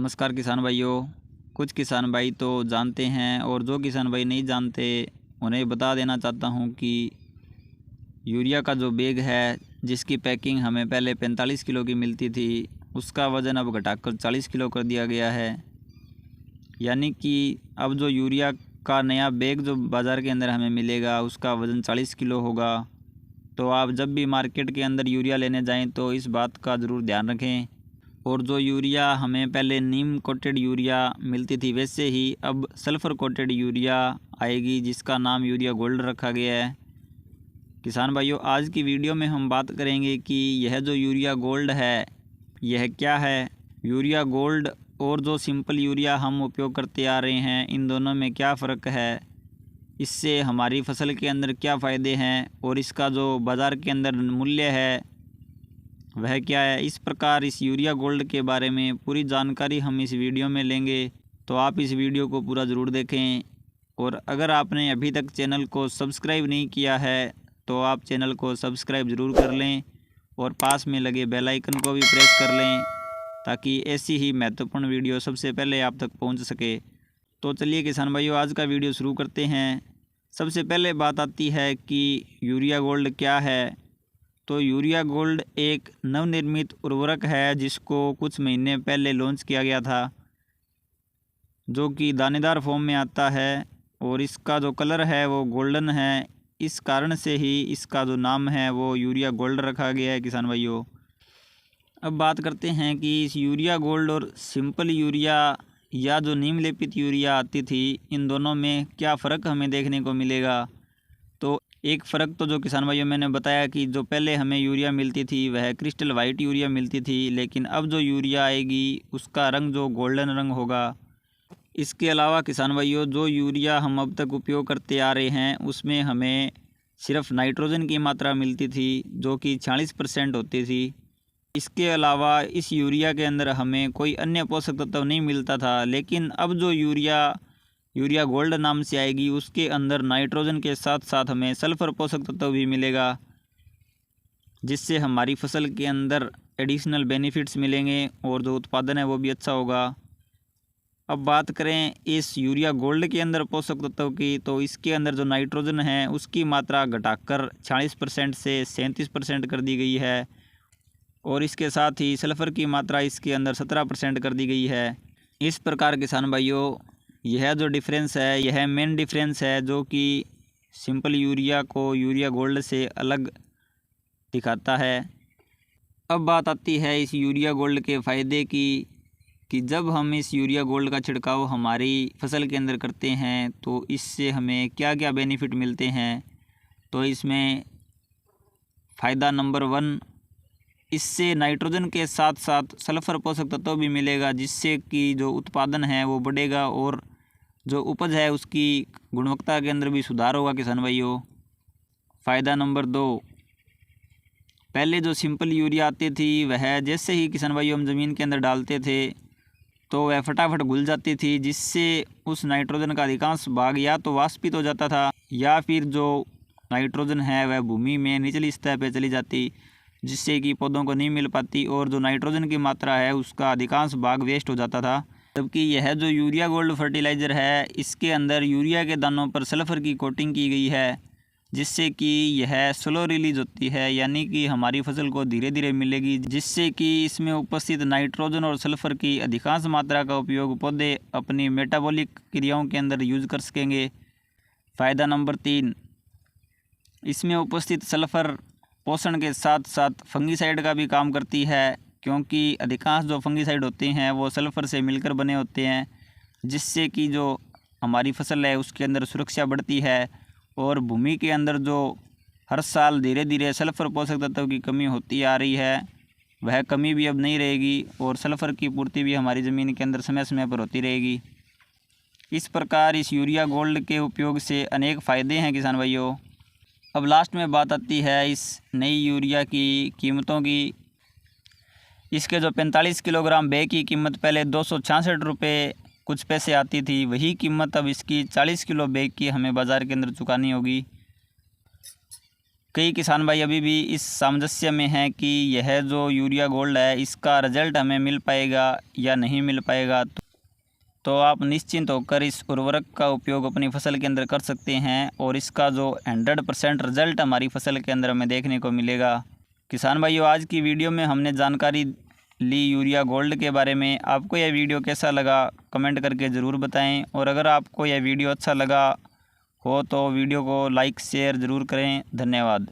नमस्कार किसान भाइयों। कुछ किसान भाई तो जानते हैं और जो किसान भाई नहीं जानते उन्हें बता देना चाहता हूं कि यूरिया का जो बैग है जिसकी पैकिंग हमें पहले 45 किलो की मिलती थी उसका वज़न अब घटाकर 40 किलो कर दिया गया है। यानी कि अब जो यूरिया का नया बैग जो बाज़ार के अंदर हमें मिलेगा उसका वज़न 40 किलो होगा। तो आप जब भी मार्केट के अंदर यूरिया लेने जाएं तो इस बात का ज़रूर ध्यान रखें। और जो यूरिया हमें पहले नीम कोटेड यूरिया मिलती थी वैसे ही अब सल्फ़र कोटेड यूरिया आएगी जिसका नाम यूरिया गोल्ड रखा गया है। किसान भाइयों, आज की वीडियो में हम बात करेंगे कि यह जो यूरिया गोल्ड है यह क्या है, यूरिया गोल्ड और जो सिंपल यूरिया हम उपयोग करते आ रहे हैं इन दोनों में क्या फ़र्क है, इससे हमारी फसल के अंदर क्या फ़ायदे हैं और इसका जो बाज़ार के अंदर मूल्य है वह क्या है। इस प्रकार इस यूरिया गोल्ड के बारे में पूरी जानकारी हम इस वीडियो में लेंगे, तो आप इस वीडियो को पूरा ज़रूर देखें। और अगर आपने अभी तक चैनल को सब्सक्राइब नहीं किया है तो आप चैनल को सब्सक्राइब ज़रूर कर लें और पास में लगे बेल आइकन को भी प्रेस कर लें ताकि ऐसी ही महत्वपूर्ण वीडियो सबसे पहले आप तक पहुंच सके। तो चलिए किसान भाइयों, आज का वीडियो शुरू करते हैं। सबसे पहले बात आती है कि यूरिया गोल्ड क्या है। तो यूरिया गोल्ड एक नवनिर्मित उर्वरक है जिसको कुछ महीने पहले लॉन्च किया गया था, जो कि दानेदार फॉर्म में आता है और इसका जो कलर है वो गोल्डन है। इस कारण से ही इसका जो नाम है वो यूरिया गोल्ड रखा गया है। किसान भाइयों, अब बात करते हैं कि इस यूरिया गोल्ड और सिंपल यूरिया या जो नीम लेपित यूरिया आती थी इन दोनों में क्या फ़र्क हमें देखने को मिलेगा। तो एक फ़र्क तो जो किसान भाइयों मैंने बताया कि जो पहले हमें यूरिया मिलती थी वह क्रिस्टल वाइट यूरिया मिलती थी, लेकिन अब जो यूरिया आएगी उसका रंग जो गोल्डन रंग होगा। इसके अलावा किसान भाइयों, जो यूरिया हम अब तक उपयोग करते आ रहे हैं उसमें हमें सिर्फ नाइट्रोजन की मात्रा मिलती थी जो कि 46% होती थी। इसके अलावा इस यूरिया के अंदर हमें कोई अन्य पोषक तत्व नहीं मिलता था, लेकिन अब जो यूरिया गोल्ड नाम से आएगी उसके अंदर नाइट्रोजन के साथ साथ हमें सल्फ़र पोषक तत्व भी मिलेगा, जिससे हमारी फसल के अंदर एडिशनल बेनिफिट्स मिलेंगे और जो उत्पादन है वो भी अच्छा होगा। अब बात करें इस यूरिया गोल्ड के अंदर पोषक तत्व की, तो इसके अंदर जो नाइट्रोजन है उसकी मात्रा घटाकर 46% से 37% कर दी गई है और इसके साथ ही सल्फ़र की मात्रा इसके अंदर 17% कर दी गई है। इस प्रकार किसान भाइयों, यह जो डिफरेंस है यह मेन डिफरेंस है जो कि सिंपल यूरिया को यूरिया गोल्ड से अलग दिखाता है। अब बात आती है इस यूरिया गोल्ड के फ़ायदे की कि जब हम इस यूरिया गोल्ड का छिड़काव हमारी फसल के अंदर करते हैं तो इससे हमें क्या क्या बेनिफिट मिलते हैं। तो इसमें फ़ायदा नंबर 1, इससे नाइट्रोजन के साथ साथ सल्फ़र पोषक तत्व भी मिलेगा, जिससे कि जो उत्पादन है वो बढ़ेगा और जो उपज है उसकी गुणवत्ता के अंदर भी सुधार होगा। किसान भाइयों, फ़ायदा नंबर 2, पहले जो सिंपल यूरिया आती थी वह जैसे ही किसान भाइयों हम ज़मीन के अंदर डालते थे तो वह फटाफट घुल जाती थी, जिससे उस नाइट्रोजन का अधिकांश भाग या तो वाष्पित हो जाता था या फिर जो नाइट्रोजन है वह भूमि में निचली सतह पर चली जाती, जिससे कि पौधों को नहीं मिल पाती और जो नाइट्रोजन की मात्रा है उसका अधिकांश भाग वेस्ट हो जाता था। जबकि यह जो यूरिया गोल्ड फर्टिलाइज़र है इसके अंदर यूरिया के दानों पर सल्फ़र की कोटिंग की गई है, जिससे कि यह स्लो रिलीज होती है, यानी कि हमारी फसल को धीरे धीरे मिलेगी, जिससे कि इसमें उपस्थित नाइट्रोजन और सल्फ़र की अधिकांश मात्रा का उपयोग पौधे अपनी मेटाबॉलिक क्रियाओं के अंदर यूज कर सकेंगे। फ़ायदा नंबर 3, इसमें उपस्थित सल्फ़र पोषण के साथ साथ फंगीसाइड का भी काम करती है, क्योंकि अधिकांश जो फंगीसाइड होते हैं वो सल्फ़र से मिलकर बने होते हैं, जिससे कि जो हमारी फसल है उसके अंदर सुरक्षा बढ़ती है और भूमि के अंदर जो हर साल धीरे धीरे सल्फ़र पोषक तत्व की कमी होती आ रही है वह कमी भी अब नहीं रहेगी और सल्फ़र की पूर्ति भी हमारी ज़मीन के अंदर समय समय पर होती रहेगी। इस प्रकार इस यूरिया गोल्ड के उपयोग से अनेक फ़ायदे हैं किसान भाइयों। अब लास्ट में बात आती है इस नई यूरिया की कीमतों की। इसके जो 45 किलोग्राम बैग की कीमत पहले 266 रुपये कुछ पैसे आती थी, वही कीमत अब इसकी 40 किलो बैग की हमें बाज़ार के अंदर चुकानी होगी। कई किसान भाई अभी भी इस सामंजस्य में हैं कि यह जो यूरिया गोल्ड है इसका रिजल्ट हमें मिल पाएगा या नहीं मिल पाएगा। तो आप निश्चिंत होकर इस उर्वरक का उपयोग अपनी फसल के अंदर कर सकते हैं और इसका जो 100% रिजल्ट हमारी फसल के अंदर हमें देखने को मिलेगा। किसान भाइयों, आज की वीडियो में हमने जानकारी ली यूरिया गोल्ड के बारे में। आपको यह वीडियो कैसा लगा कमेंट करके ज़रूर बताएं, और अगर आपको यह वीडियो अच्छा लगा हो तो वीडियो को लाइक शेयर ज़रूर करें। धन्यवाद।